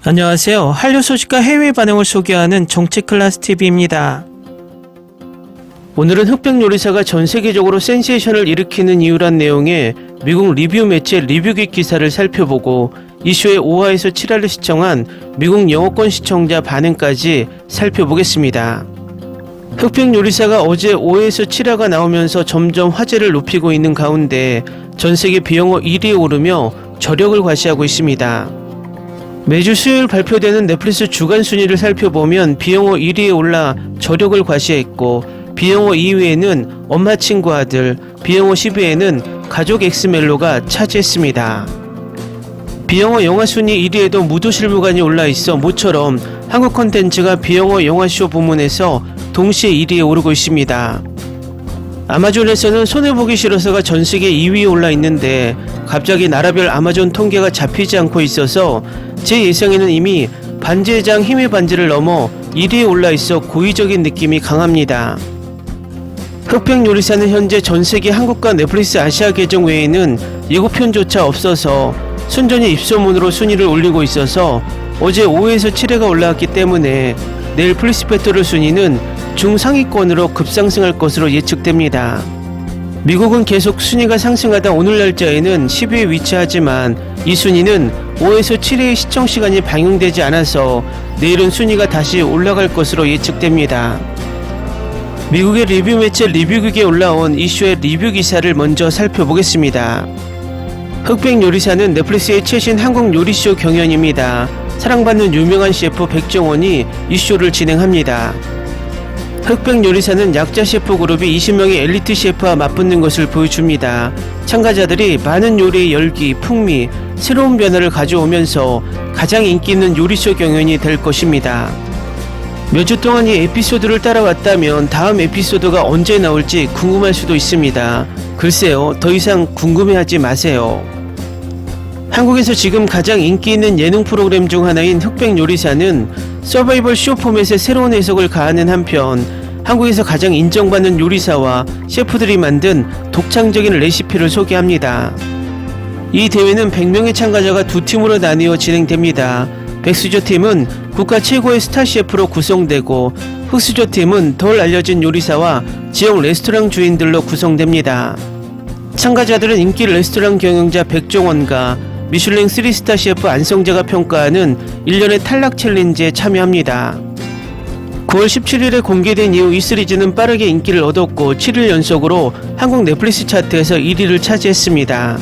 안녕하세요. 한류 소식과 해외 반응을 소개하는 정치클래스TV입니다. 오늘은 흑백 요리사가 전 세계적으로 센세이션을 일으키는 이유란 내용의 미국 리뷰 매체 리뷰깃 기사를 살펴보고 이슈의 5화에서 7화를 시청한 미국 영어권 시청자 반응까지 살펴보겠습니다. 흑백 요리사가 어제 5회에서 7화가 나오면서 점점 화제를 높이고 있는 가운데 전세계 비영어 1위에 오르며 저력을 과시하고 있습니다. 매주 수요일 발표되는 넷플릭스 주간 순위를 살펴보면 비영어 1위에 올라 저력을 과시했고 비영어 2위에는 엄마 친구 아들, 비영어 10위에는 가족 엑스멜로가 차지했습니다. 비영어 영화 순위 1위에도 무도실무관이 올라있어 모처럼 한국 콘텐츠가 비영어 영화쇼 부문에서 동시에 1위에 오르고 있습니다. 아마존에서는 손해보기 싫어서가 전세계 2위에 올라있는데 갑자기 나라별 아마존 통계가 잡히지 않고 있어서 제 예상에는 이미 반지의 장 힘의 반지를 넘어 1위에 올라있어 고의적인 느낌이 강합니다. 흑백 요리사는 현재 전세계 한국과 넷플릭스 아시아 계정 외에는 예고편조차 없어서 순전히 입소문으로 순위를 올리고 있어서 어제 5회에서 7회가 올라왔기 때문에 내일 플리스페토르 순위는 중상위권으로 급상승할 것으로 예측됩니다. 미국은 계속 순위가 상승하다 오늘 날짜에는 10위에 위치하지만 이 순위는 5에서 7회의 시청시간이 반영되지 않아서 내일은 순위가 다시 올라갈 것으로 예측됩니다. 미국의 리뷰 매체 리뷰극에 올라온 이슈의 리뷰 기사를 먼저 살펴보겠습니다. 흑백 요리사는 넷플릭스의 최신 한국 요리쇼 경연입니다. 사랑받는 유명한 셰프 백종원이 이 쇼를 진행합니다. 흑백 요리사는 약자 셰프 그룹이 20명의 엘리트 셰프와 맞붙는 것을 보여줍니다. 참가자들이 많은 요리의 열기, 풍미, 새로운 변화를 가져오면서 가장 인기 있는 요리쇼 경연이 될 것입니다. 몇 주 동안 이 에피소드를 따라왔다면 다음 에피소드가 언제 나올지 궁금할 수도 있습니다. 글쎄요, 더 이상 궁금해하지 마세요. 한국에서 지금 가장 인기 있는 예능 프로그램 중 하나인 흑백 요리사는 서바이벌 쇼 포맷의 새로운 해석을 가하는 한편 한국에서 가장 인정받는 요리사와 셰프들이 만든 독창적인 레시피를 소개합니다. 이 대회는 100명의 참가자가 두 팀으로 나뉘어 진행됩니다. 백수저 팀은 국가 최고의 스타 셰프로 구성되고 흑수저 팀은 덜 알려진 요리사와 지역 레스토랑 주인들로 구성됩니다. 참가자들은 인기 레스토랑 경영자 백종원과 미슐랭 3스타 셰프 안성재가 평가하는 1년의 탈락 챌린지에 참여합니다. 9월 17일에 공개된 이후 이 시리즈는 빠르게 인기를 얻었고 7일 연속으로 한국 넷플릭스 차트에서 1위를 차지했습니다.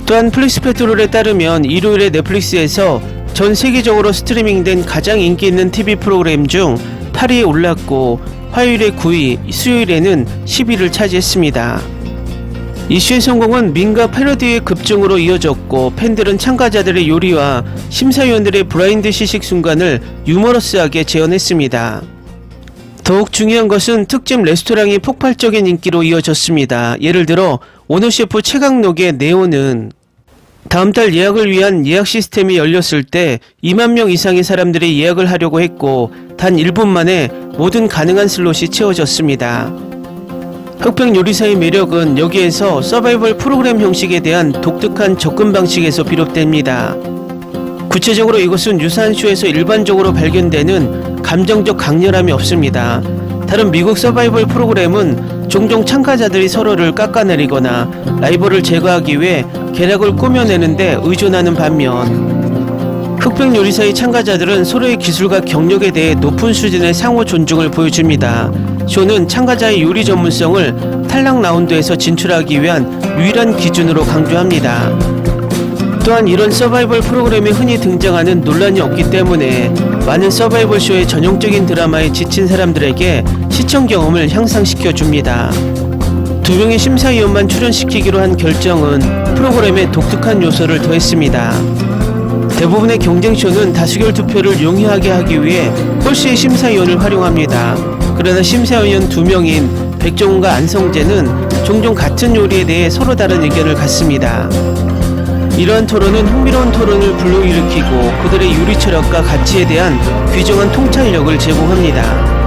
또한 플리스페토롤에 따르면 일요일에 넷플릭스에서 전 세계적으로 스트리밍된 가장 인기 있는 TV 프로그램 중 8위에 올랐고 화요일에 9위, 수요일에는 10위를 차지했습니다. 이슈의 성공은 밈과 패러디의 급증으로 이어졌고 팬들은 참가자들의 요리와 심사위원들의 브라인드 시식 순간을 유머러스하게 재현했습니다. 더욱 중요한 것은 특집 레스토랑이 폭발적인 인기로 이어졌습니다. 예를 들어 오너셰프 최강록의 네오는 다음 달 예약을 위한 예약 시스템이 열렸을 때 2만 명 이상의 사람들이 예약을 하려고 했고 단 1분 만에 모든 가능한 슬롯이 채워졌습니다. 흑백 요리사의 매력은 여기에서 서바이벌 프로그램 형식에 대한 독특한 접근 방식에서 비롯됩니다. 구체적으로 이것은 유사한 쇼에서 일반적으로 발견되는 감정적 강렬함이 없습니다. 다른 미국 서바이벌 프로그램은 종종 참가자들이 서로를 깎아내리거나 라이벌을 제거하기 위해 계략을 꾸며내는데 의존하는 반면 흑백 요리사의 참가자들은 서로의 기술과 경력에 대해 높은 수준의 상호 존중을 보여줍니다. 쇼는 참가자의 요리 전문성을 탈락 라운드에서 진출하기 위한 유일한 기준으로 강조합니다. 또한 이런 서바이벌 프로그램에 흔히 등장하는 논란이 없기 때문에 많은 서바이벌 쇼의 전형적인 드라마에 지친 사람들에게 시청 경험을 향상시켜줍니다. 2명의 심사위원만 출연시키기로 한 결정은 프로그램에 독특한 요소를 더했습니다. 대부분의 경쟁쇼는 다수결 투표를 용이하게 하기 위해 홀수의 심사위원을 활용합니다. 그러나 심사위원 2명인 백종원과 안성재는 종종 같은 요리에 대해 서로 다른 의견을 갖습니다. 이러한 토론은 흥미로운 토론을 불러일으키고 그들의 요리 철학과 가치에 대한 귀중한 통찰력을 제공합니다.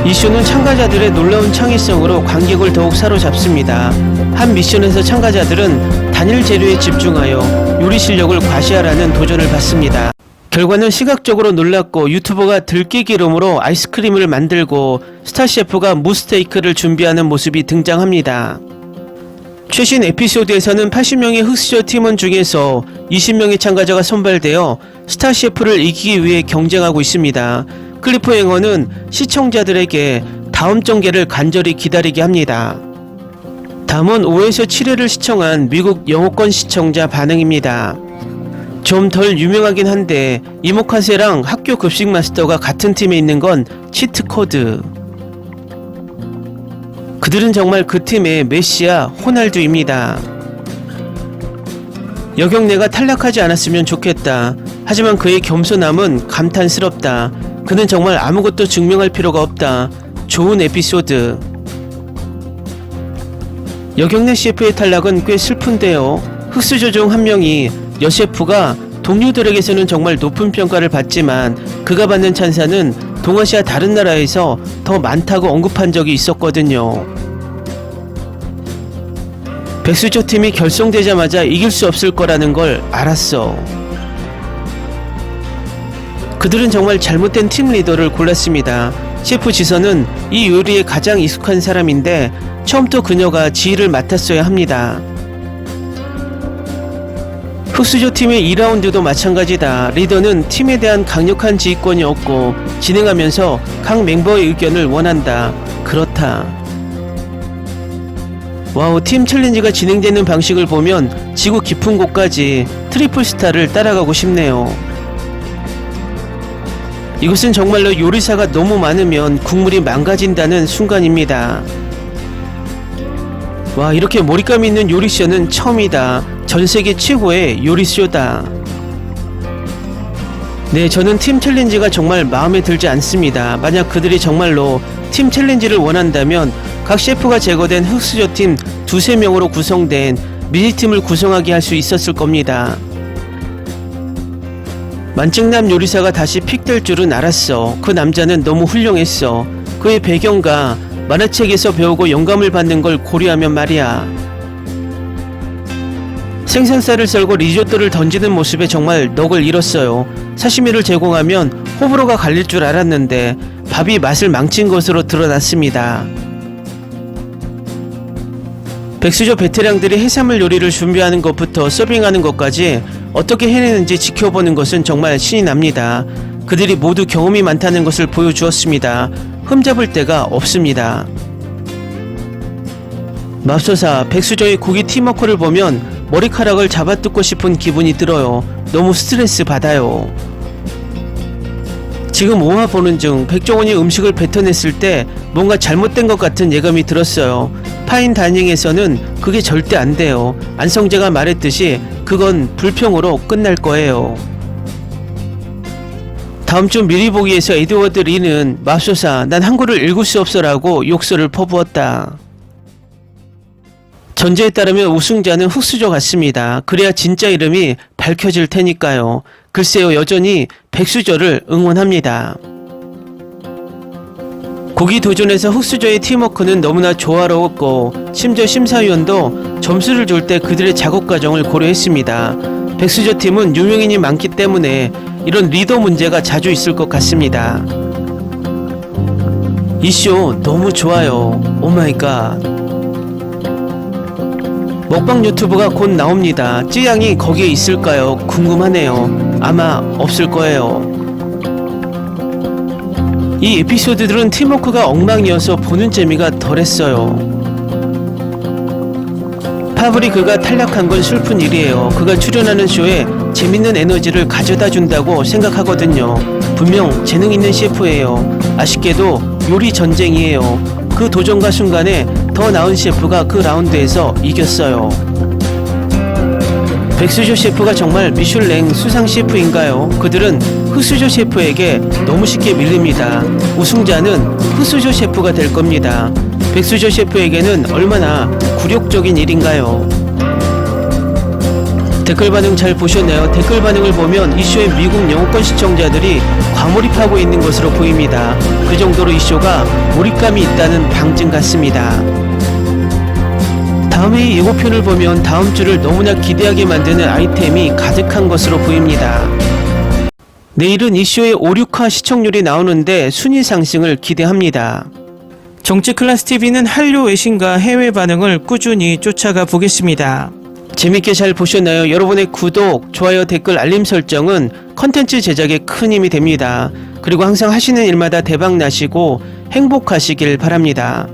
이 쇼는 참가자들의 놀라운 창의성으로 관객을 더욱 사로잡습니다. 한 미션에서 참가자들은 단일 재료에 집중하여 요리 실력을 과시하라는 도전을 받습니다. 결과는 시각적으로 놀랍고 유튜버가 들깨기름으로 아이스크림을 만들고 스타셰프가 무스테이크를 준비하는 모습이 등장합니다. 최신 에피소드에서는 80명의 흑수저 팀원 중에서 20명의 참가자가 선발되어 스타셰프를 이기기 위해 경쟁하고 있습니다. 클리프행어는 시청자들에게 다음 전개를 간절히 기다리게 합니다. 다음은 5에서 7회를 시청한 미국 영어권 시청자 반응입니다. 좀 덜 유명하긴 한데 이모카세랑 학교 급식 마스터가 같은 팀에 있는 건 치트코드. 그들은 정말 그 팀의 메시아 호날두입니다. 여경내가 탈락하지 않았으면 좋겠다. 하지만 그의 겸손함은 감탄스럽다. 그는 정말 아무것도 증명할 필요가 없다. 좋은 에피소드. 여경내 셰프의 탈락은 꽤 슬픈데요. 흑수저 중 한 명이 여 셰프가 동료들에게서는 정말 높은 평가를 받지만 그가 받는 찬사는 동아시아 다른 나라에서 더 많다고 언급한 적이 있었거든요. 백수저 팀이 결성되자마자 이길 수 없을 거라는 걸 알았어. 그들은 정말 잘못된 팀 리더를 골랐습니다. 셰프 지선은 이 요리에 가장 익숙한 사람인데 처음부터 그녀가 지휘를 맡았어야 합니다. 흑수저 팀의 2라운드도 마찬가지다. 리더는 팀에 대한 강력한 지휘권이 없고 진행하면서 각 멤버의 의견을 원한다. 그렇다. 와우, 팀 챌린지가 진행되는 방식을 보면 지구 깊은 곳까지 트리플 스타를 따라가고 싶네요. 이것은 정말로 요리사가 너무 많으면 국물이 망가진다는 순간입니다. 와, 이렇게 몰입감 있는 요리쇼는 처음이다. 전세계 최고의 요리쇼다. 네, 저는 팀 챌린지가 정말 마음에 들지 않습니다. 만약 그들이 정말로 팀 챌린지를 원한다면 각 셰프가 제거된 흑수저 팀 2~3명으로 구성된 미니팀을 구성하게 할 수 있었을 겁니다. 만증남 요리사가 다시 픽될 줄은 알았어. 그 남자는 너무 훌륭했어. 그의 배경과 만화책에서 배우고 영감을 받는 걸 고려하면 말이야. 생선살을 썰고 리조또를 던지는 모습에 정말 넋을 잃었어요. 사시미를 제공하면 호불호가 갈릴 줄 알았는데 밥이 맛을 망친 것으로 드러났습니다. 백수저 베테랑들이 해산물 요리를 준비하는 것부터 서빙하는 것까지 어떻게 해내는지 지켜보는 것은 정말 신이 납니다. 그들이 모두 경험이 많다는 것을 보여주었습니다. 흠잡을 데가 없습니다. 맙소사, 백수저의 고기 팀워크를 보면 머리카락을 잡아뜯고 싶은 기분이 들어요. 너무 스트레스 받아요. 지금 5화 보는 중 백종원이 음식을 뱉어냈을 때 뭔가 잘못된 것 같은 예감이 들었어요. 파인 다이닝에서는 그게 절대 안 돼요. 안성재가 말했듯이 그건 불평으로 끝날 거예요. 다음주 미리 보기에서 에드워드 리는 맙소사, 난 한글을 읽을 수 없어라고 욕설을 퍼부었다. 전제에 따르면 우승자는 흑수저 같습니다. 그래야 진짜 이름이 밝혀질 테니까요. 글쎄요, 여전히 백수저를 응원합니다. 고기 도전에서 흑수저의 팀워크는 너무나 조화로웠고 심지어 심사위원도 점수를 줄 때 그들의 작업 과정을 고려했습니다. 백수저 팀은 유명인이 많기 때문에 이런 리더 문제가 자주 있을 것 같습니다. 이 쇼 너무 좋아요. 오마이갓. 먹방 유튜브가 곧 나옵니다. 찌양이 거기에 있을까요? 궁금하네요. 아마 없을 거예요. 이 에피소드들은 팀워크가 엉망이어서 보는 재미가 덜했어요. 파브리그가 탈락한 건 슬픈 일이에요. 그가 출연하는 쇼에 재밌는 에너지를 가져다 준다고 생각하거든요. 분명 재능 있는 셰프예요. 아쉽게도 요리 전쟁이에요. 그 도전과 순간에 더 나은 셰프가 그 라운드에서 이겼어요. 백수저 셰프가 정말 미슐랭 수상 셰프인가요? 그들은 흑수저 셰프에게 너무 쉽게 밀립니다. 우승자는 흑수저 셰프가 될 겁니다. 백수저 셰프에게는 얼마나 굴욕적인 일인가요? 댓글 반응 잘 보셨나요? 댓글 반응을 보면 이 쇼의 미국 영어권 시청자들이 과몰입하고 있는 것으로 보입니다. 그 정도로 이 쇼가 몰입감이 있다는 방증 같습니다. 다음의 예고편을 보면 다음 주를 너무나 기대하게 만드는 아이템이 가득한 것으로 보입니다. 내일은 이슈의 5, 6화 시청률이 나오는데 순위 상승을 기대합니다. 정치클래스TV는 한류 외신과 해외 반응을 꾸준히 쫓아가 보겠습니다. 재밌게 잘 보셨나요? 여러분의 구독, 좋아요, 댓글, 알림 설정은 컨텐츠 제작에 큰 힘이 됩니다. 그리고 항상 하시는 일마다 대박 나시고 행복하시길 바랍니다.